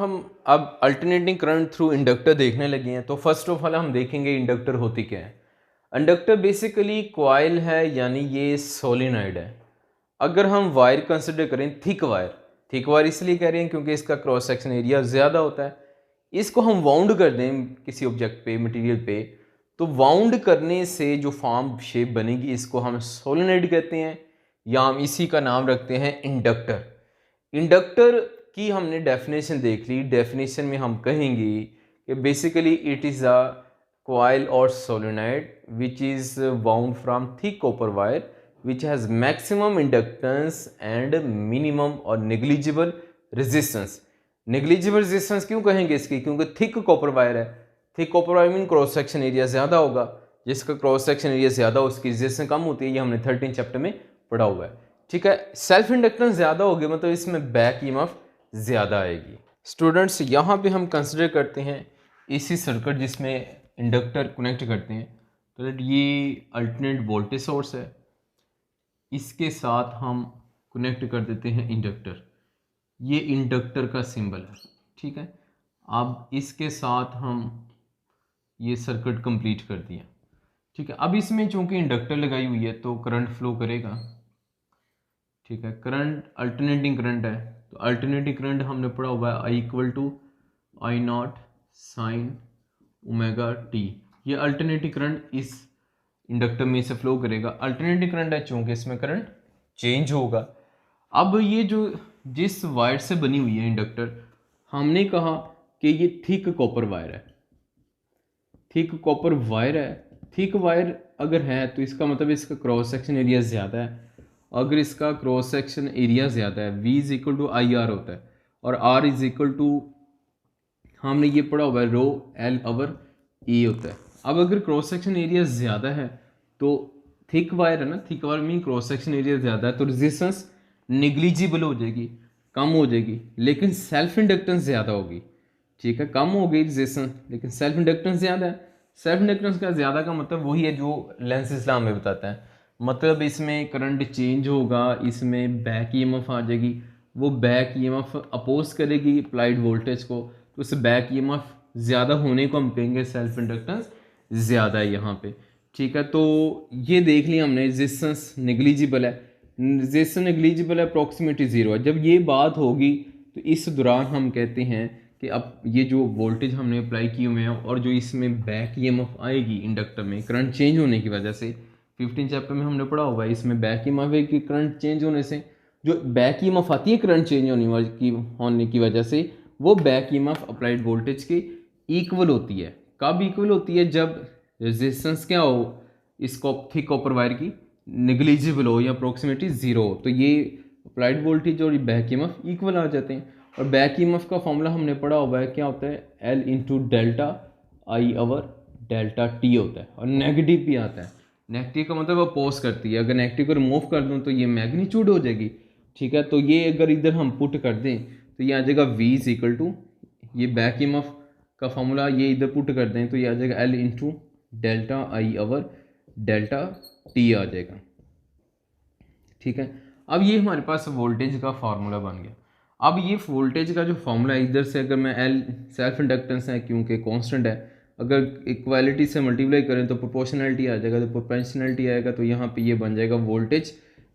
हम अब alternating current through inductor देखने लगे हैं। तो फर्स्ट ऑफ ऑल हम देखेंगे इंडक्टर होती क्या है। इंडक्टर बेसिकली कॉइल है, यानी ये सोलेनॉइड है। अगर हम वायर कंसिडर करें, थिक वायर इसलिए कह रहे हैं क्योंकि इसका क्रॉस सेक्शन एरिया ज़्यादा होता है। इसको हम वाउंड कर दें किसी ऑब्जेक्ट पे, मटेरियल पे, तो वाउंड करने से जो फॉर्म शेप बनेगी इसको हम सोलेनॉइड कहते हैं, या हम इसी का नाम रखते हैं इंडक्टर। इंडक्टर की हमने डेफिनेशन देख ली। डेफिनेशन में हम कहेंगे कि basically it is a coil or solenoid which is wound from thick copper wire which has maximum inductance and minimum or negligible resistance। negligible resistance क्यों कहेंगे इसकी? क्योंकि थिक कॉपर वायर है। Thick copper wire mean cross section area ज़्यादा होगा। जिसका cross section area ज़्यादा हो उसकी रेजिस्टेंस कम होती है। ये हमने 13 चैप्टर में पढ़ा हुआ है। ठीक है, सेल्फ इंडक्टेंस ज़्यादा होगी मतलब इसमें बैक ईएमएफ ज़्यादा आएगी। स्टूडेंट्स, यहाँ पे हम कंसिडर करते हैं एसी सर्किट जिसमें इंडक्टर कनेक्ट करते हैं। तो ये अल्टरनेट वोल्टेज सोर्स है, इसके साथ हम कनेक्ट कर देते हैं इंडक्टर। ये इंडक्टर का सिंबल है। ठीक है, अब इसके साथ हम ये सर्किट कंप्लीट कर दिया। ठीक है, अब इसमें चूंकि इंडक्टर लगाई हुई है तो करंट फ्लो करेगा। ठीक है, करंट अल्टरनेटिंग करंट है, तो अल्टरनेटिंग करंट हमने पढ़ा हुआ है I equal to I naught sine omega T. ये अल्टरनेटिव करंट इस इंडक्टर में से फ्लो करेगा। अल्टरनेटिव करंट है चूंकि इसमें करंट चेंज होगा। अब ये जो जिस वायर से बनी हुई है इंडक्टर, हमने कहा कि ये थिक कॉपर वायर है। थिक कॉपर वायर है। थिक वायर अगर है तो इसका मतलब इसका क्रॉस सेक्शन एरिया ज़्यादा है। अगर इसका क्रॉस सेक्शन एरिया ज़्यादा है, V is equal to I R होता है, और R इज इक्वल टू हमने ये पढ़ा हुआ है रो एल ओवर ए होता है। अब अगर क्रॉस सेक्शन एरिया ज़्यादा है तो थिक वायर है ना, थिक वायर में क्रॉस सेक्शन एरिया ज़्यादा है तो रेजिस्टेंस निग्लिजिबल हो जाएगी, कम हो जाएगी, लेकिन सेल्फ इंडक्टेंस ज़्यादा होगी। ठीक है, कम हो गई रेजिस्टेंस लेकिन सेल्फ इंडक्टेंस ज़्यादा है। सेल्फ इंडक्टेंस का ज़्यादा का मतलब वही है जो लेंस इस्लाम में बताता है। मतलब इसमें करंट चेंज होगा, इसमें बैक ईएमएफ आ जाएगी। वो बैक ईएमएफ अपोज करेगी अप्लाइड वोल्टेज को, तो उस बैक ईएमएफ ज़्यादा होने को हम कहेंगे सेल्फ इंडक्टेंस ज़्यादा है यहाँ पे। ठीक है, तो ये देख लिया हमने रेजिस्टेंस नेग्लिजिबल है। रेजिस्टेंस नेग्लिजिबल है, अप्रॉक्सीमेटली ज़ीरो है। जब ये बात होगी तो इस दौरान हम कहते हैं कि अब ये जो वोल्टेज हमने अप्लाई किए हुए हैं और जो इसमें बैक ईएमएफ आएगी इंडक्टर में करंट चेंज होने की वजह से, 15 चैप्टर में हमने पढ़ा हुआ है इसमें बैक ईएमएफ है कि करंट चेंज होने से जो बैक ईएमएफ आती है करंट चेंज होने की वजह से, वो बैक ईएमएफ अप्लाइड वोल्टेज के इक्वल होती है। कब इक्वल होती है? जब रेजिस्टेंस क्या हो इसको थिक कॉपर वायर की, निग्लिजिबल हो या अप्रोक्सीमेटली ज़ीरो हो, तो ये अप्लाइड वोल्टेज और बैक ईएमएफ इक्वल आ जाते हैं। और बैक ईएमएफ का फॉर्मूला हमने पढ़ा हुआ है, क्या होता है? L into delta I over delta T होता है, और नेगेटिव भी आता है। नेगेटिव का मतलब अपोज करती है। अगर नेगेटिव को रिमूव कर दूँ तो ये मैग्नीट्यूड हो जाएगी। ठीक है, तो ये अगर इधर हम पुट कर दें तो ये आ जाएगा V इज इक्वल टू, ये बैक ईएमएफ का फॉर्मूला ये इधर पुट कर दें तो ये आ जाएगा L into delta I over delta T आ जाएगा। ठीक है, अब ये हमारे पास वोल्टेज का फार्मूला बन गया। अब ये वोल्टेज का जो फार्मूला है, इधर से अगर मैं L सेल्फ इंडक्टेंस है क्योंकि कांस्टेंट है, अगर इक्वालिटी से मल्टीप्लाई करें तो प्रोपोर्शनलिटी आ जाएगा, तो प्रोपोर्शनलिटी आएगा तो यहाँ पे ये बन जाएगा वोल्टेज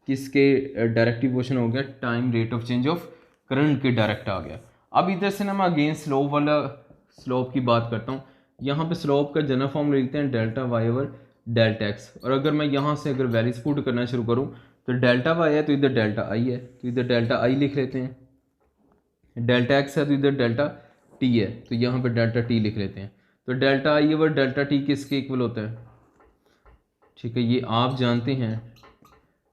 किसके डायरेक्टिव क्वेश्चन हो गया, time rate of change of current के डायरेक्ट आ गया। अब इधर से ना मैं अगेन स्लोप वाला स्लोप की बात करता हूँ। यहाँ पे स्लोप का जनरल फॉर्म लिखते हैं delta Y over delta X, और अगर मैं यहाँ से अगर वैल्यूज पुट करना शुरू करूँ तो डेल्टा वाई है तो इधर डेल्टा आई है, तो इधर डेल्टा आई लिख लेते हैं। डेल्टा एक्स है तो इधर डेल्टा टी है, तो यहाँ पर डेल्टा टी लिख लेते हैं। तो delta I over delta T किसके इक्वल होता है? ठीक है, ये आप जानते हैं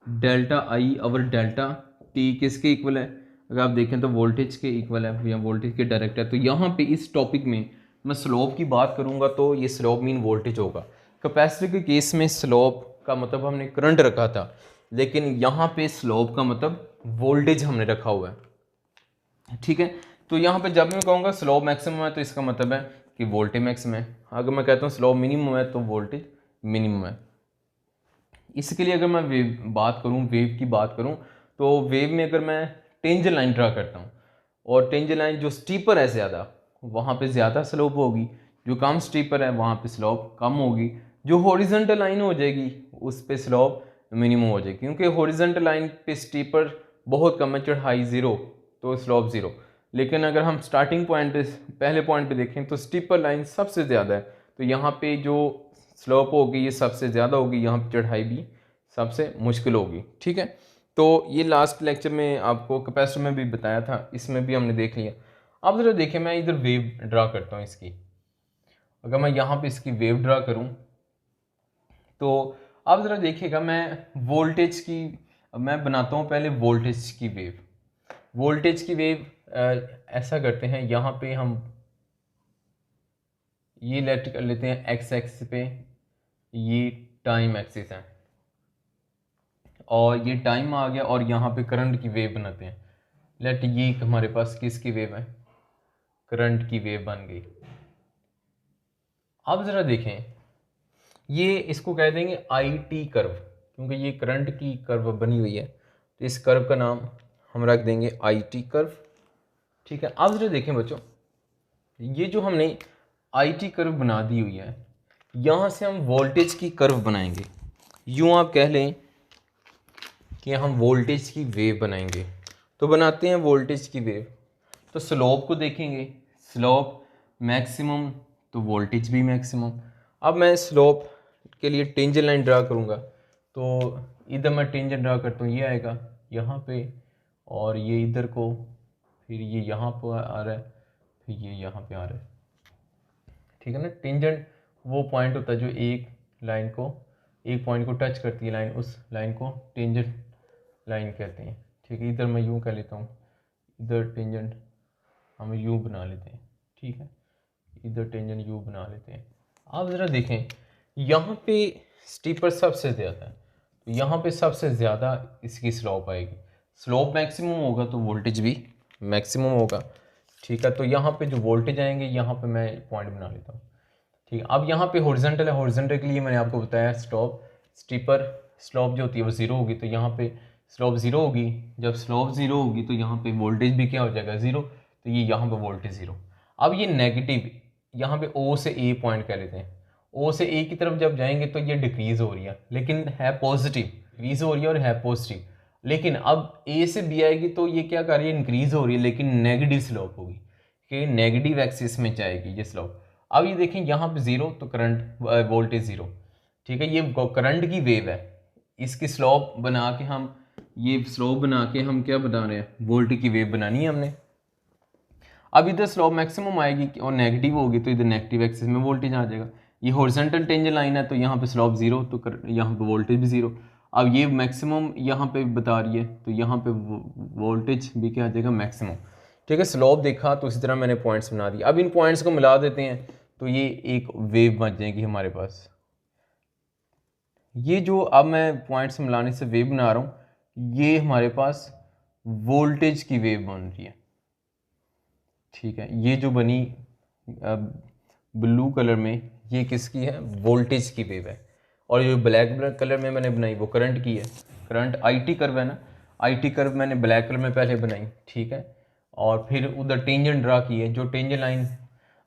delta I over delta T किसके इक्वल है? अगर आप देखें तो वोल्टेज के इक्वल है या वोल्टेज के डायरेक्ट है। तो यहाँ पे इस टॉपिक में मैं स्लोप की बात करूँगा तो ये स्लोप मीन वोल्टेज होगा। कैपेसिटर के केस में स्लोप का मतलब हमने करंट रखा था, लेकिन यहाँ पे स्लोप का मतलब वोल्टेज हमने रखा हुआ है। ठीक है, तो यहाँ पे जब मैं कहूँगा स्लोप मैक्सिमम है तो इसका मतलब है कि वोल्टेज मैक्सिमम है। अगर मैं कहता हूँ स्लोप मिनिमम है तो वोल्टेज मिनिमम है। इसके लिए अगर मैं वेव की बात करूं तो वेव में अगर मैं टेंजेंट लाइन ड्रा करता हूं, और टेंजेंट लाइन जो स्टीपर है ज़्यादा वहाँ पे ज़्यादा स्लोप होगी, जो कम स्टीपर है वहाँ पे स्लोप कम होगी, जो हॉरिजॉन्टल लाइन हो जाएगी उस पे स्लोप मिनिमम हो जाएगी, क्योंकि हॉरिजॉन्टल लाइन पे स्टीपर बहुत कम है, चढ़ाई ज़ीरो तो स्लोप ज़ीरो। लेकिन अगर हम स्टार्टिंग पॉइंट पे पहले पॉइंट पे देखें तो स्टीपर लाइन सबसे ज़्यादा है, तो यहाँ पे जो स्लोप होगी ये सबसे ज़्यादा होगी, यहाँ पे चढ़ाई भी सबसे मुश्किल होगी। ठीक है, तो ये लास्ट लेक्चर में आपको कैपेसिटर में भी बताया था, इसमें भी हमने देख लिया। अब ज़रा देखिए मैं इधर वेव ड्रा करता हूँ इसकी। अगर मैं यहाँ पे इसकी वेव ड्रा करूँ तो अब ज़रा देखिएगा, मैं वोल्टेज की मैं बनाता हूँ पहले वोल्टेज की वेव। वोल्टेज की वेव ऐसा करते हैं, यहाँ पे हम ये लेट कर लेते हैं एक्स एक्सिस पे, ये टाइम एक्सिस है और ये टाइम आ गया, और यहाँ पे करंट की वेव बनाते हैं। लेट ये हमारे पास किसकी वेव है, करंट की वेव बन गई। अब ज़रा देखें, ये इसको कह देंगे आई टी कर्व, क्योंकि ये करंट की कर्व बनी हुई है, तो इस कर्व का नाम हम रख देंगे आई टी कर्व। ठीक है, अब ज़रा देखें बच्चों, ये जो हमने आई टी कर्व बना दी हुई है, यहाँ से हम वोल्टेज की कर्व बनाएंगे। यूँ आप कह लें कि हम वोल्टेज की वेव बनाएंगे। तो बनाते हैं वोल्टेज की वेव, तो स्लोप को देखेंगे, स्लोप मैक्सिमम तो वोल्टेज भी मैक्सिमम। अब मैं स्लोप के लिए टेंजेंट लाइन ड्रा करूँगा, तो इधर मैं टेंजेंट ड्रा करता हूँ, ये आएगा यहाँ पे और ये इधर को, फिर ये यहाँ पर आ रहा है, फिर ये यहाँ पे आ रहा है। ठीक है ना, टेंजेंट वो पॉइंट होता है जो एक लाइन को, एक पॉइंट को टच करती है लाइन, उस लाइन को टेंजेंट लाइन कहते हैं। ठीक है, इधर मैं यूँ कह लेता हूँ, इधर टेंजेंट हम यू बना लेते हैं। ठीक है, इधर टेंजेंट यू बना लेते हैं। आप ज़रा देखें, यहाँ पे स्टीपर सबसे ज़्यादा है, तो यहाँ पे सबसे ज़्यादा इसकी स्लोप आएगी। स्लोप मैक्सिमम होगा तो वोल्टेज भी मैक्सिमम होगा। ठीक है, तो यहाँ पे जो वोल्टेज आएंगे, यहाँ पे मैं पॉइंट बना लेता हूँ। ठीक है, अब यहाँ पे हॉरिजॉन्टल है, हॉरिजॉन्टल के लिए मैंने आपको बताया स्टीपर स्लोप जो होती है वो ज़ीरो होगी, तो यहाँ पे स्लोप ज़ीरो होगी। जब स्लोप ज़ीरो होगी तो यहाँ पे वोल्टेज भी क्या हो जाएगा, ज़ीरो, तो ये यहाँ पे वोल्टेज ज़ीरो। अब ये नेगेटिव, यहाँ पे ओ से ए पॉइंट कह लेते हैं, ओ से ए की तरफ जब जाएंगे तो ये डिक्रीज हो रही है, लेकिन है पॉजिटिव, डिक्रीज हो रही है और है पॉजिटिव। लेकिन अब ए से बी आएगी तो ये क्या कर रही है, इंक्रीज हो रही है, लेकिन नेगेटिव स्लोप होगी, कि नेगेटिव एक्सिस में जाएगी ये स्लोप। अब ये देखें यहाँ पे ज़ीरो तो करंट वोल्टेज ज़ीरो। ठीक है, ये करंट की वेव है, इसकी स्लोप बना के हम, ये स्लोप बना के हम क्या बना रहे हैं, वोल्टेज की वेव बनानी है हमने। अब इधर स्लोप मैक्सिमम आएगी और नेगेटिव होगी, तो इधर नेगेटिव एक्सिस में वोल्टेज आ जाएगा। ये हॉरिजॉन्टल टेंजेंट लाइन है, तो यहाँ पे स्लोप ज़ीरो, तो यहाँ पे वोल्टेज भी ज़ीरो। अब ये मैक्सिमम यहाँ पे बता रही है, तो यहाँ पे वोल्टेज भी क्या आ जाएगा, मैक्सिमम। ठीक है, स्लोप देखा तो इसी तरह मैंने पॉइंट्स बना दिए। अब इन पॉइंट्स को मिला देते हैं तो ये एक वेव बन जाएगी हमारे पास। ये जो अब मैं पॉइंट्स मिलाने से वेव बना रहा हूँ, ये हमारे पास वोल्टेज की वेव बन रही है। ठीक है, ये जो बनी ब्लू कलर में, ये किसकी है, वोल्टेज की वेव है। और जो ब्लैक कलर में मैंने बनाई वो करंट की है, करंट आईटी कर्व है ना, आईटी कर्व मैंने ब्लैक कलर में पहले बनाई। ठीक है, और फिर उधर टेंजेंट ड्रा की है, जो टेंजेंट लाइन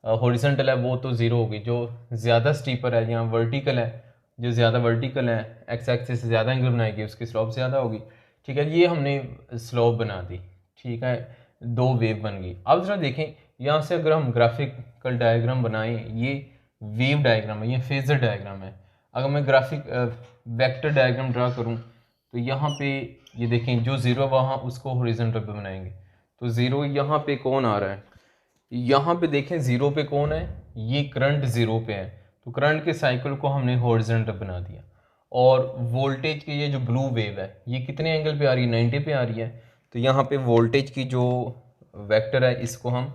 हॉरिजॉन्टल है वो तो ज़ीरो होगी, जो ज़्यादा स्टीपर है यहाँ वर्टिकल है, जो ज़्यादा वर्टिकल है एक्स एक्सिस से ज़्यादा एंगल बनाएगी उसकी स्लोप ज़्यादा होगी। ठीक है, ये हमने स्लोप बना दी। ठीक है, दो वेव बन गई। अब ज़रा देखें, यहाँ से अगर हम ग्राफिकल डायग्राम बनाएं, ये वेव डायग्राम है, ये फेजर डायग्राम है। अगर मैं ग्राफिक वेक्टर डायग्राम ड्रा करूँ तो यहाँ पे ये देखें, जो ज़ीरो वहाँ उसको हॉरिजॉन्टल पे बनाएंगे, तो ज़ीरो यहाँ पे कौन आ रहा है, यहाँ पे देखें ज़ीरो पे कौन है, ये करंट ज़ीरो पे है, तो करंट के साइकिल को हमने हॉरिजॉन्टल बना दिया। और वोल्टेज की ये जो ब्लू वेव है, ये कितने एंगल पे आ रही है, 90 पे आ रही है, तो यहाँ पे वोल्टेज की जो वेक्टर है इसको हम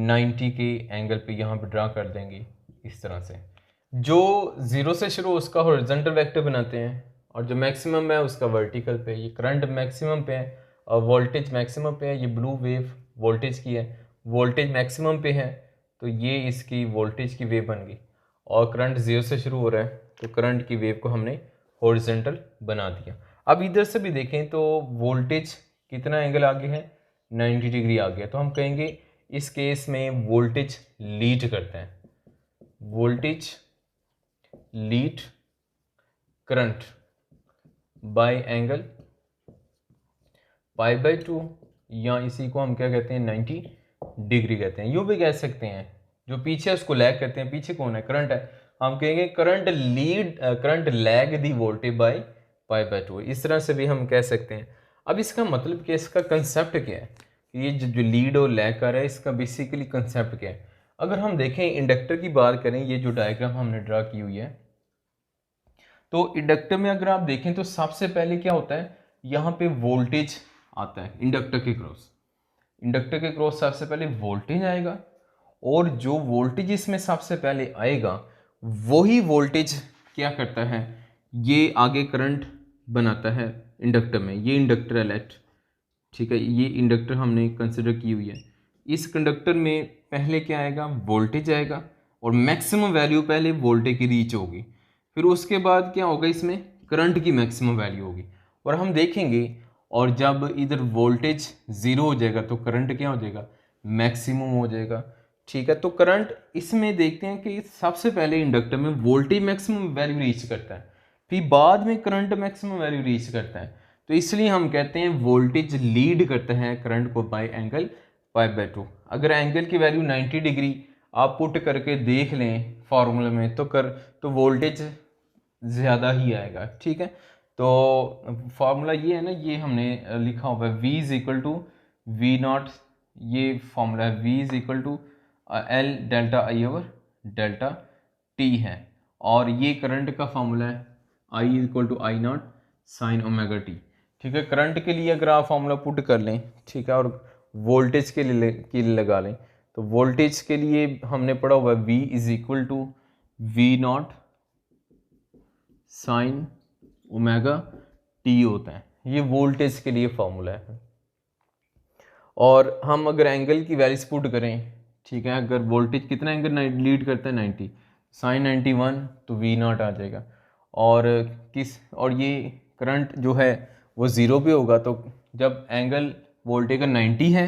90 के एंगल पे यहाँ पे ड्रा कर देंगे इस तरह से। जो ज़ीरो से शुरू उसका हॉरिजॉन्टल वेक्टर बनाते हैं, और जो मैक्सिमम है उसका वर्टिकल पे। ये करंट मैक्सिमम पे है और वोल्टेज मैक्सिमम पे है, ये ब्लू वेव वोल्टेज की है, वोल्टेज मैक्सिमम पे है, तो ये इसकी वोल्टेज की वेव बन गई। और करंट ज़ीरो से शुरू हो रहा है, तो करंट की वेव को हमने हॉरिजॉन्टल बना दिया। अब इधर से भी देखें तो वोल्टेज कितना एंगल आगे है, 90 डिग्री आ गया, तो हम कहेंगे इस केस में वोल्टेज लीड करता है, voltage lead current by angle π/2, या इसी को हम क्या कहते हैं 90 डिग्री कहते हैं। यूँ भी कह सकते हैं, जो पीछे है उसको लैग कहते हैं, पीछे कौन है, करंट है, हम कहेंगे current lag the voltage by π/2, इस तरह से भी हम कह सकते हैं। अब इसका मतलब क्या, इसका कंसेप्ट क्या है, ये जो लीड और लैग कर रहा है, इसका बेसिकली कंसेप्ट क्या है। अगर हम देखें इंडक्टर की बात करें, ये जो डायग्राम हमने ड्रा की हुई है, तो इंडक्टर में अगर आप देखें तो सबसे पहले क्या होता है, यहाँ पे वोल्टेज आता है इंडक्टर के क्रॉस सबसे पहले वोल्टेज आएगा, और जो वोल्टेज इसमें सबसे पहले आएगा वही वोल्टेज क्या करता है, ये आगे करंट बनाता है इंडक्टर में। ये इंडक्टर है लेट, ठीक है, ये इंडक्टर हमने कंसिडर की हुई है। इस कंडक्टर में पहले क्या आएगा, वोल्टेज आएगा, और मैक्सिमम वैल्यू पहले वोल्टेज की रीच होगी, फिर उसके बाद क्या होगा, इसमें करंट की मैक्सिमम वैल्यू होगी, और हम देखेंगे, और जब इधर वोल्टेज ज़ीरो हो जाएगा तो करंट क्या हो जाएगा, मैक्सिमम हो जाएगा। ठीक है, तो करंट इसमें देखते हैं कि सबसे पहले इंडक्टर में वोल्टेज मैक्सिमम वैल्यू रीच करता है, फिर बाद में करंट मैक्सिमम वैल्यू रीच करता है, तो इसलिए हम कहते हैं वोल्टेज लीड करता है करंट को बाय एंगल π/2। अगर एंगल की वैल्यू 90 डिग्री आप पुट करके देख लें फार्मूला में, तो वोल्टेज ज़्यादा ही आएगा। ठीक है, तो फार्मूला ये है ना, ये हमने लिखा हुआ है V = V0, ये फार्मूला है V = L ΔI/ΔT है, और ये करंट का फार्मूला है I = I0 sin ωt। ठीक है, करंट के लिए अगर आप फार्मूला पुट कर लें, ठीक है, और वोल्टेज के लिए लगा लें, तो वोल्टेज के लिए हमने पढ़ा हुआ है V = V0 sin ωt होता है, ये वोल्टेज के लिए फार्मूला है। और हम अगर एंगल की वैल्यूज पुट करें, ठीक है, अगर वोल्टेज कितना एंगल लीड करता है 90, sin 91, तो V0 आ जाएगा, और ये करंट जो है वो ज़ीरो पे होगा, तो जब एंगल वोल्टेज का 90 है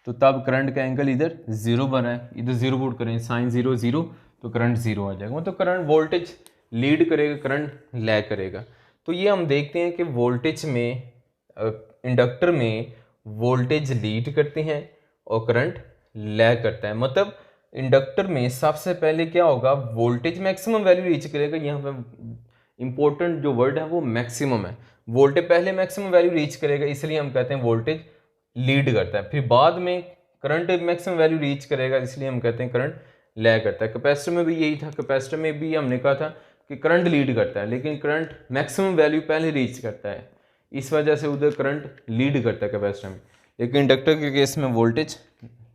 तो तब करंट का एंगल इधर ज़ीरो बना है, इधर ज़ीरो पुट करें, sin 0 0, तो करंट ज़ीरो आ जाएगा, मतलब करंट वोल्टेज लीड करेगा, करंट लैग करेगा। तो ये हम देखते हैं कि वोल्टेज में इंडक्टर में वोल्टेज लीड करते हैं और करंट लैग करता है, मतलब इंडक्टर में सबसे पहले क्या होगा, वोल्टेज मैक्सिमम वैल्यू रीच करेगा। यहाँ पे इंपॉर्टेंट जो वर्ड है वो मैक्सिमम है, वोल्टेज पहले मैक्सिमम वैल्यू रीच करेगा, इसलिए हम कहते हैं वोल्टेज लीड करता है, फिर बाद में करंट मैक्सिमम वैल्यू रीच करेगा, इसलिए हम कहते हैं करंट लैग करता है। कैपेसिटर में भी यही था, कैपेसिटर में भी हमने कहा था कि करंट लीड करता है, लेकिन करंट मैक्सिमम वैल्यू पहले रीच करता है, इस वजह से उधर करंट लीड करता है कैपेसिटर में, लेकिन इंडक्टर के केस में वोल्टेज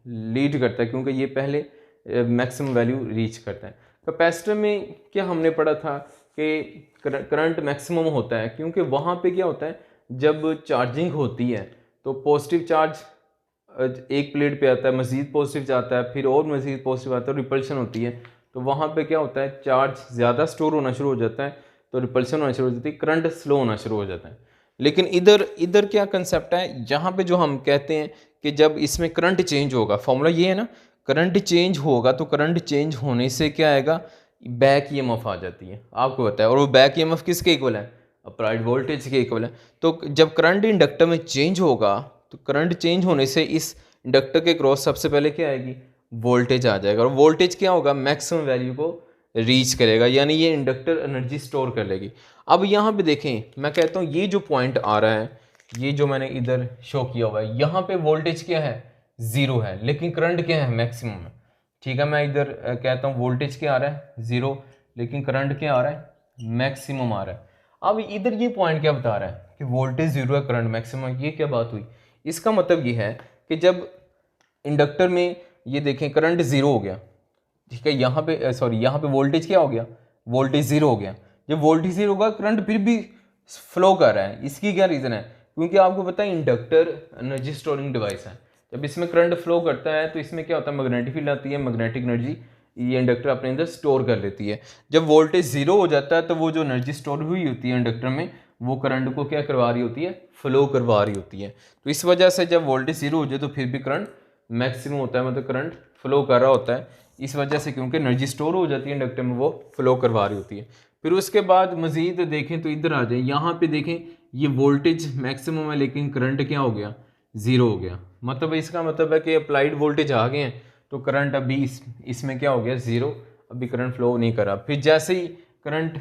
लीड करता है क्योंकि ये पहले मैक्सिमम वैल्यू रीच करता है। कैपेसिटर में क्या हमने पढ़ा था कि करंट मैक्सिमम होता है, क्योंकि वहाँ पे क्या होता है, जब चार्जिंग होती है तो पॉजिटिव चार्ज एक प्लेट पे आता है, मज़ीद पॉजिटिव जाता है, फिर और मज़ीद पॉजिटिव आता है, रिपल्शन होती है, तो वहाँ पे क्या होता है, चार्ज ज़्यादा स्टोर होना शुरू हो जाता है, तो रिपल्शन होना शुरू हो जाती है, करंट स्लो होना शुरू हो जाता है। लेकिन इधर क्या कंसेप्ट है, यहाँ पे जो हम कहते हैं कि जब इसमें करंट चेंज होगा, फॉर्मूला ये है ना, करंट चेंज होगा, तो करंट चेंज होने से क्या आएगा, बैक ईएमएफ आ जाती है, आपको पता है, और वो बैक ईएमएफ किसके इक्वल है, अप्लाइड वोल्टेज के इक्वल है। तो जब करंट इंडक्टर में चेंज होगा, तो करंट चेंज होने से इस इंडक्टर के क्रॉस सबसे पहले क्या आएगी, वोल्टेज आ जाएगा, और वोल्टेज क्या होगा, मैक्सिमम वैल्यू को रीच करेगा, यानी ये इंडक्टर एनर्जी स्टोर कर लेगी। अब यहाँ पे देखें, मैं कहता हूँ ये जो पॉइंट आ रहा है, ये जो मैंने इधर शो किया हुआ है, यहाँ पे वोल्टेज क्या है, ज़ीरो है, लेकिन करंट क्या है, मैक्सिमम है। ठीक है, मैं इधर कहता हूँ वोल्टेज क्या आ रहा है, ज़ीरो, लेकिन करंट क्या आ रहा है, मैक्सिमम आ रहा है। अब इधर ये पॉइंट क्या बता रहा है कि वोल्टेज ज़ीरो है, करंट मैक्सिमम, ये क्या बात हुई, इसका मतलब ये है कि जब इंडक्टर में ये देखें करंट ज़ीरो हो गया, ठीक है, यहाँ पे वोल्टेज क्या हो गया, वोल्टेज ज़ीरो हो गया। जब वोल्टेज ज़ीरो होगा, करंट फिर भी फ्लो कर रहा है, इसकी क्या रीज़न है, क्योंकि आपको पता है इंडक्टर एनर्जी स्टोरिंग डिवाइस है, जब इसमें करंट फ्लो करता है तो इसमें क्या होता है, मैग्नेटिक फील्ड आती है, मैग्नेटिक एनर्जी ये इंडक्टर अपने अंदर स्टोर कर लेती है। जब वोल्टेज ज़ीरो हो जाता है तो वो जो एनर्जी स्टोर हुई होती है इंडक्टर में, वो करंट को क्या करवा रही होती है, फ्लो करवा रही होती है। तो इस वजह से जब वोल्टेज जीरो हो जाए तो फिर भी करंट मैक्सिमम होता है, मतलब करंट फ्लो कर रहा होता है। इस वजह से क्योंकि एनर्जी स्टोर हो जाती है इंडक्टर में, वो फ्लो करवा रही होती है। फिर उसके बाद मजीद देखें तो इधर आ जाए, यहाँ पे देखें ये वोल्टेज मैक्सिमम है लेकिन करंट क्या हो गया, ज़ीरो हो गया। मतलब इसका मतलब है कि अप्लाइड वोल्टेज आ गए हैं तो करंट अभी इसमें क्या हो गया, ज़ीरो, अभी करंट फ्लो नहीं करा। फिर जैसे ही करंट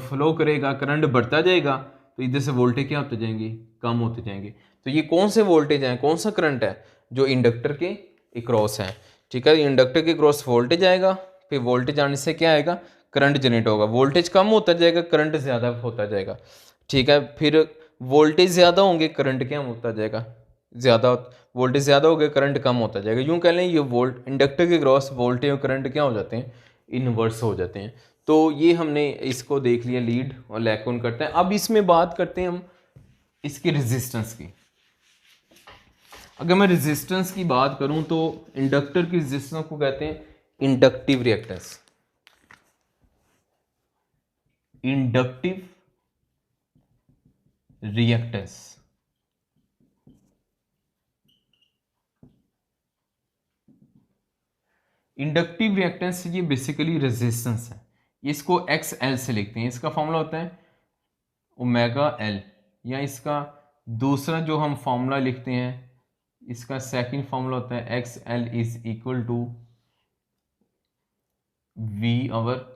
फ्लो करेगा, करंट बढ़ता जाएगा तो इधर से वोल्टेज क्या होते जाएंगे, कम होते जाएंगे। तो ये कौन से वोल्टेज हैं, कौन सा करंट है, जो इंडक्टर के अक्रॉस है। ठीक है, इंडक्टर के क्रॉस वोल्टेज आएगा, फिर वोल्टेज आने से क्या आएगा, करंट जनरेट होगा। वोल्टेज कम होता जाएगा, करंट ज़्यादा होता जाएगा। ठीक है, फिर वोल्टेज ज़्यादा होंगे, करंट क्या होता जाएगा, ज़्यादा। वोल्टेज ज़्यादा हो गया, करंट कम होता जाएगा। यूँ कह लें ये वोल्ट इंडक्टर के क्रॉस वोल्टेज और करंट क्या हो जाते हैं, इनवर्स हो जाते हैं। तो ये हमने इसको देख लिया, लीड और लैग कौन करते हैं। अब इसमें बात करते हैं हम इसकी रेजिस्टेंस की। अगर मैं रेजिस्टेंस की बात करूं तो इंडक्टर की रेजिस्टेंस को कहते हैं inductive reactance. Inductive reactance, inductive reactance ये बेसिकली रेजिस्टेंस है। इसको एक्स एल से लिखते हैं, इसका फॉर्मूला होता है ओमेगा एल, या इसका दूसरा जो हम फॉर्मूला लिखते हैं, इसका सेकंड फॉर्मूला होता है X L is equal to V over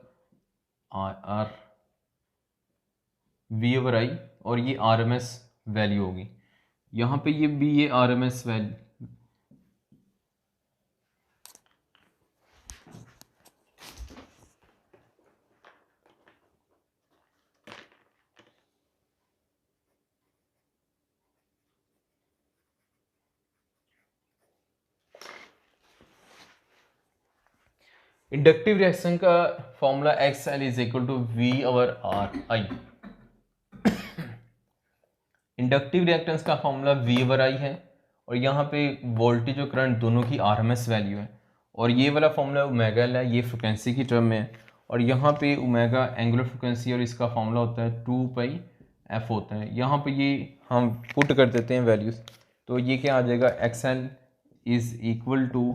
R, V over I, और ये आर एम एस वैल्यू होगी। यहाँ पे ये भी ये R M S value, inductive reaction का formula X L is equal to V over R I. Inductive reactance का फॉर्मूला वी ओवर आई है, और यहाँ पे वोल्टेज और करंट दोनों की आरएमएस वैल्यू है, और ये वाला फॉर्मूला ओमेगा एल है, ये फ्रिक्वेंसी की टर्म में है, और यहाँ पे ओमेगा एंगुलर फ्रिक्वेंसी, और इसका फॉर्मूला होता है 2 पाई एफ होता है। यहाँ पे ये हम पुट कर देते हैं वैल्यूज, तो ये क्या आ जाएगा, X L is equal to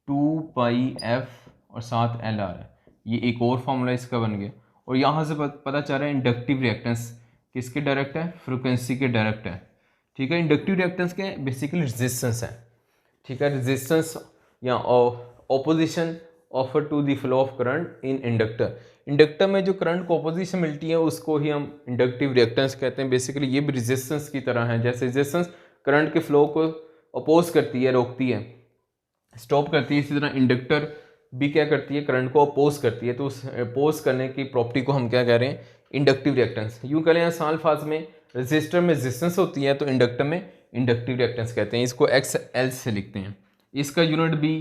2 pi F और साथ एल आ रहा है, ये एक और फॉर्मूला इसका बन गया। और यहाँ से पता चल रहा है इंडक्टिव रिएक्टेंस किसके डायरेक्ट है, फ्रिक्वेंसी के डायरेक्ट है। ठीक है, इंडक्टिव रिएक्टेंस के बेसिकली रेजिस्टेंस है। ठीक है, रेजिस्टेंस या opposition offer to the flow of current in inductor. Inductor में जो करंट को ऑपोजिशन मिलती है उसको ही हम इंडक्टिव रिएक्टेंस कहते हैं। बेसिकली ये भी रेजिस्टेंस की तरह है, जैसे रेजिस्टेंस करंट के फ्लो को अपोज करती है, रोकती है, स्टॉप करती है, इसी तरह इंडक्टर भी क्या करती है, करंट को अपोज करती है। तो उस अपोज करने की प्रॉपर्टी को हम क्या कह रहे हैं, इंडक्टिव रिएक्टेंस। यूँ कह लें आसान अल्फाज में, रेजिस्टर में रेजिस्टेंस होती है तो इंडक्टर में इंडक्टिव रिएक्टेंस कहते हैं। इसको एक्स एल से लिखते हैं, इसका यूनिट भी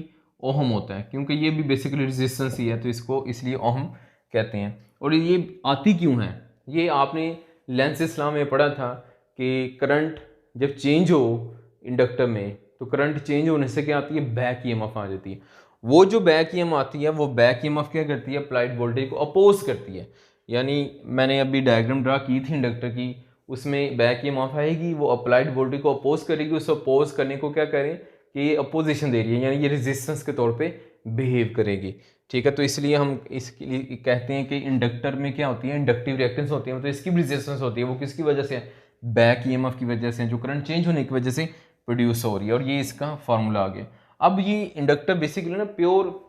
ओहम होता है, क्योंकि ये भी बेसिकली रेजिस्टेंस ही है तो इसको इसलिए ओहम कहते हैं। और ये आती क्यों है, ये आपने लेंस इस्लाम में पढ़ा था कि करंट जब चेंज हो इंडक्टर में तो करंट चेंज होने से क्या आती है, बैक ईएमएफ आ जाती है। वो जो बैक ईएमएफ आती है वो बैक ईएमएफ क्या करती है, अप्लाइड वोल्टेज को अपोज करती है। यानी मैंने अभी डायग्राम ड्रा की थी इंडक्टर की, उसमें बैक ईएमएफ आएगी, वो अप्लाइड वोल्टेज को अपोज करेगी। उस अपोज करने को क्या करें कि ये अपोजिशन दे रही है, यानी ये रेजिस्टेंस के तौर पे बिहेव करेगी। ठीक है, तो इसलिए हम इसके लिए कहते हैं कि इंडक्टर में क्या होती है, इंडक्टिव रिएक्टेंस होती है, मतलब इसकी भी रेजिस्टेंस होती है। वो किसकी वजह से, बैक ईएमएफ की वजह से, जो करंट चेंज होने की वजह से प्रोड्यूस हो रही है। और ये इसका फार्मूला आ गया। अब ये इंडक्टर बेसिकली ना, प्योर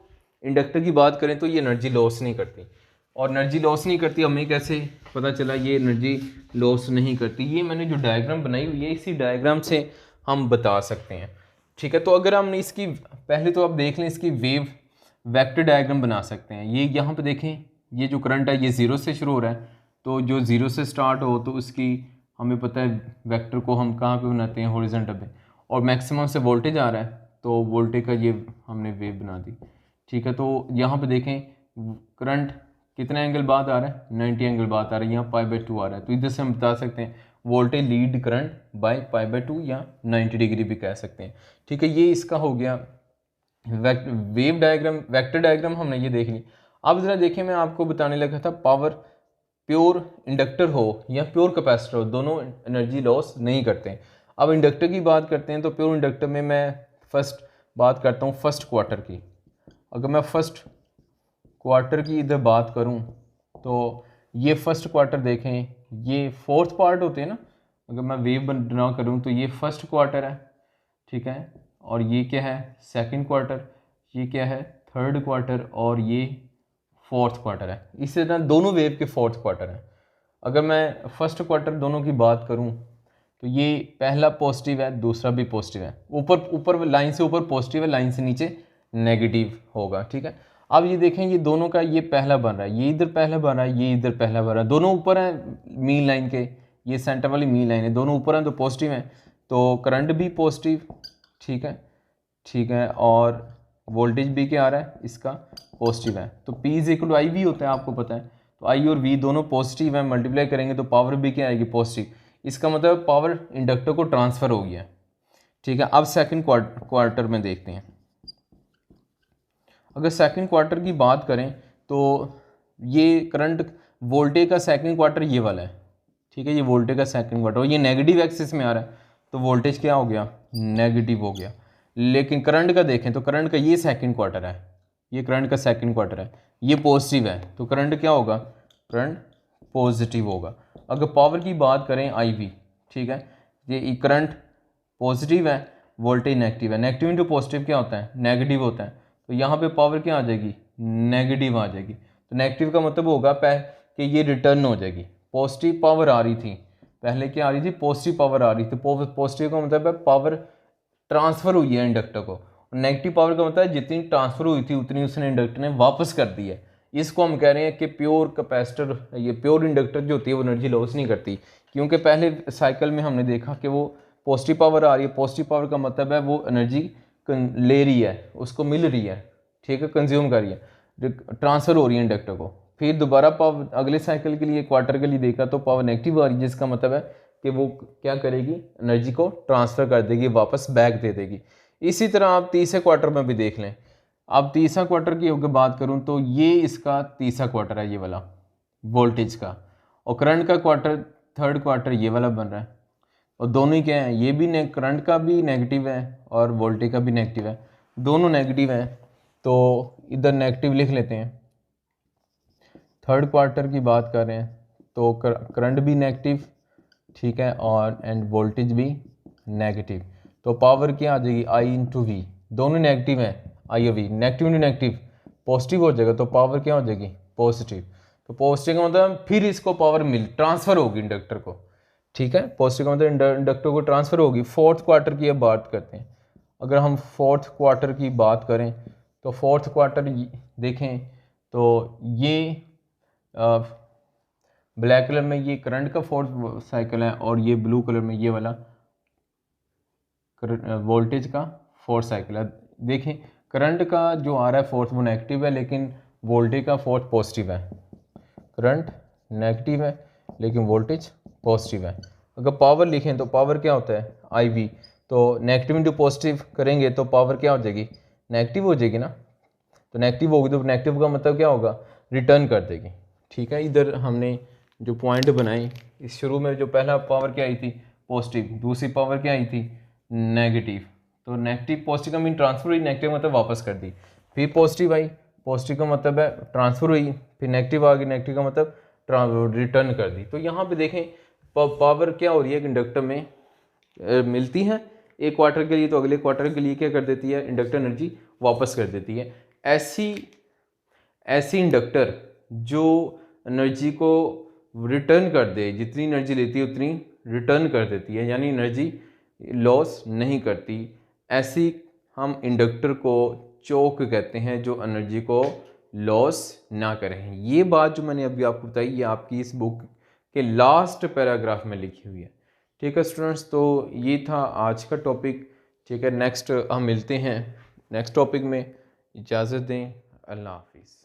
इंडक्टर की बात करें तो ये एनर्जी लॉस नहीं करती, और एनर्जी लॉस नहीं करती हमें कैसे पता चला, ये एनर्जी लॉस नहीं करती। ये मैंने जो डायग्राम बनाई हुई है, इसी डायग्राम से हम बता सकते हैं। ठीक है, तो अगर हमने इसकी पहले तो आप देख लें, इसकी वेव वेक्टर डायग्राम बना सकते हैं। ये यहाँ पे देखें, ये जो करंट है ये ज़ीरो से शुरू हो रहा है, तो जो ज़ीरो से स्टार्ट हो तो उसकी हमें पता है वेक्टर को हम कहाँ पे बनाते हैं, हॉरिजॉन्टल पे, और मैक्सिमम से वोल्टेज आ रहा है तो वोल्टेज का ये हमने वेव बना दी। ठीक है, तो यहाँ पे देखें करंट कितने एंगल बाद आ रहा है, 90 एंगल बाद आ रहा है, यहाँ π/2 आ रहा है। तो इधर से हम बता सकते हैं वोल्टेज लीड करंट बाय π/2 या 90 डिग्री भी कह सकते हैं। ठीक है, ये इसका हो गया वेव डायग्राम, वेक्टर डायग्राम हमने ये देख ली। अब ज़रा देखें, मैं आपको बताने लगा था पावर प्योर इंडक्टर हो या प्योर कैपेसिटर हो, दोनों एनर्जी लॉस नहीं करते हैं। अब इंडक्टर की बात करते हैं तो प्योर इंडक्टर में मैं फर्स्ट बात करता हूँ फर्स्ट क्वार्टर की। अगर मैं फर्स्ट क्वार्टर की इधर बात करूँ तो ये फर्स्ट क्वार्टर देखें, ये फोर्थ पार्ट होते हैं ना, अगर मैं वेव ड्रा करूँ तो ये फर्स्ट क्वार्टर है, ठीक है, और ये क्या है सेकंड क्वार्टर, ये क्या है थर्ड क्वार्टर, और ये फोर्थ क्वार्टर है। इसी तरह दोनों वेव के फोर्थ क्वार्टर हैं। अगर मैं फर्स्ट क्वार्टर दोनों की बात करूं तो ये पहला पॉजिटिव है, दूसरा भी पॉजिटिव है, ऊपर ऊपर लाइन से ऊपर पॉजिटिव है, लाइन से नीचे नेगेटिव होगा, ठीक है। अब ये देखें ये दोनों का ये पहला बन रहा है, ये इधर पहला बन रहा है, ये इधर पहला बन रहा है, दोनों ऊपर हैं मीन लाइन के, ये सेंटर वाली मीन लाइन है, दोनों ऊपर हैं तो पॉजिटिव हैं, तो करंट भी पॉजिटिव, ठीक है, ठीक है, और वोल्टेज भी क्या आ रहा है इसका पॉजिटिव है। तो P is equal to I V होता है, आपको पता है, तो आई और V दोनों पॉजिटिव हैं, मल्टीप्लाई करेंगे तो पावर भी क्या आएगी पॉजिटिव। इसका मतलब पावर इंडक्टर को ट्रांसफ़र हो गया, ठीक है। अब सेकंड क्वार्टर में देखते हैं। अगर सेकंड क्वार्टर की बात करें तो ये करंट वोल्टेज का सेकंड क्वार्टर ये वाला है, ठीक है, ये वोल्टेज का सेकंड क्वार्टर, ये नेगेटिव एक्सिस में आ रहा है तो वोल्टेज क्या हो गया नेगेटिव हो गया। लेकिन करंट का देखें तो करंट का ये सेकंड क्वार्टर है, ये करंट का सेकंड क्वार्टर है, ये पॉजिटिव है, तो करंट क्या होगा करंट पॉजिटिव होगा। अगर पावर की बात करें आई वी, ठीक है, ये करंट पॉजिटिव है, वोल्टेज नेगेटिव है, नेगेटिव इंटू पॉजिटिव क्या होता है नेगेटिव होता है, तो यहाँ पे पावर क्या आ जाएगी नेगेटिव आ जाएगी। तो नेगेटिव का मतलब होगा कि ये रिटर्न हो जाएगी, पॉजिटिव पावर आ रही थी पहले, क्या आ रही थी पॉजिटिव पावर आ रही थी, पॉजिटिव का मतलब है पावर ट्रांसफ़र हुई है इंडक्टर को, और नेगेटिव पावर का मतलब है जितनी ट्रांसफ़र हुई थी उतनी उसने इंडक्टर ने वापस कर दी है। इसको हम कह रहे हैं कि प्योर कैपेसिटर, ये प्योर इंडक्टर जो होती है वो एनर्जी लॉस नहीं करती, क्योंकि पहले साइकिल में हमने देखा कि वो पॉजिटिव पावर आ रही है, पॉजिटिव पावर का मतलब है वो एनर्जी ले रही है, उसको मिल रही है, ठीक है, कंज्यूम कर रही है, ट्रांसफ़र हो रही है इंडक्टर को। फिर दोबारा पावर अगले साइकिल के लिए क्वार्टर के लिए देखा तो पावर नेगेटिव आ रही है, जिसका मतलब है कि वो क्या करेगी एनर्जी को ट्रांसफ़र कर देगी, वापस बैक दे देगी। इसी तरह आप तीसरे क्वार्टर में भी देख लें। अब तीसरा क्वार्टर की अगर बात करूं तो ये इसका तीसरा क्वार्टर है, ये वाला वोल्टेज का, और करंट का क्वार्टर थर्ड क्वार्टर ये वाला बन रहा है, और दोनों ही क्या है ये भी करंट का भी नेगेटिव है और वोल्टेज का भी नेगेटिव है, दोनों नेगेटिव हैं, तो इधर नेगेटिव लिख लेते हैं। थर्ड क्वार्टर की बात कर रहे हैं तो करंट भी नेगेटिव, ठीक है, और एंड वोल्टेज भी नेगेटिव, तो पावर क्या आ जाएगी आई इंटू वी, दोनों नेगेटिव हैं, आई और V, negative into negative positive हो जाएगा, तो पावर क्या हो जाएगी पॉजिटिव, तो पॉजिटिव का मतलब फिर इसको पावर ट्रांसफ़र होगी इंडक्टर को, ठीक है, पॉजिटिव का मतलब इंडक्टर को ट्रांसफ़र होगी। फोर्थ क्वार्टर की अब बात करते हैं। अगर हम फोर्थ क्वार्टर की बात करें तो फोर्थ क्वार्टर देखें तो ये ब्लैक कलर में ये करंट का फोर्थ साइकिल है, और ये ब्लू कलर में ये वाला वोल्टेज का फोर्थ साइकिल है। देखें करंट का जो आ रहा है फोर्थ वो नेगेटिव है, लेकिन वोल्टेज का फोर्थ पॉजिटिव है, करंट नेगेटिव है लेकिन वोल्टेज पॉजिटिव है। अगर पावर लिखें तो पावर क्या होता है आई वी, तो नेगेटिव इंटू पॉजिटिव करेंगे तो पावर क्या हो जाएगी नेगेटिव हो जाएगी ना, तो नेगेटिव होगी तो नेगेटिव का मतलब क्या होगा रिटर्न कर देगी, ठीक है। इधर हमने जो पॉइंट बनाए, इस शुरू में जो पहला पावर क्या आई थी पॉजिटिव, दूसरी पावर क्या आई थी नेगेटिव, तो नेगेटिव पॉजिटिव का मीन ट्रांसफर हुई, नेगेटिव मतलब वापस कर दी, फिर पॉजिटिव आई, पॉजिटिव का मतलब है ट्रांसफर हुई, फिर नेगेटिव आ गई, नेगेटिव का मतलब रिटर्न कर दी। तो यहाँ पे देखें पावर क्या हो रही है इंडक्टर में मिलती है एक क्वार्टर के लिए, तो अगले क्वार्टर के लिए क्या कर देती है इंडक्टर एनर्जी वापस कर देती है। ऐसी इंडक्टर जो एनर्जी को रिटर्न कर दे, जितनी एनर्जी लेती है उतनी रिटर्न कर देती है, यानी एनर्जी लॉस नहीं करती, ऐसी हम इंडक्टर को चोक कहते हैं जो एनर्जी को लॉस ना करें। ये बात जो मैंने अभी आपको बताई ये आपकी इस बुक के लास्ट पैराग्राफ में लिखी हुई है, ठीक है स्टूडेंट्स। तो ये था आज का टॉपिक, ठीक है। नेक्स्ट हम मिलते हैं नेक्स्ट टॉपिक में, इजाज़त दें, अल्लाह हाफिज़।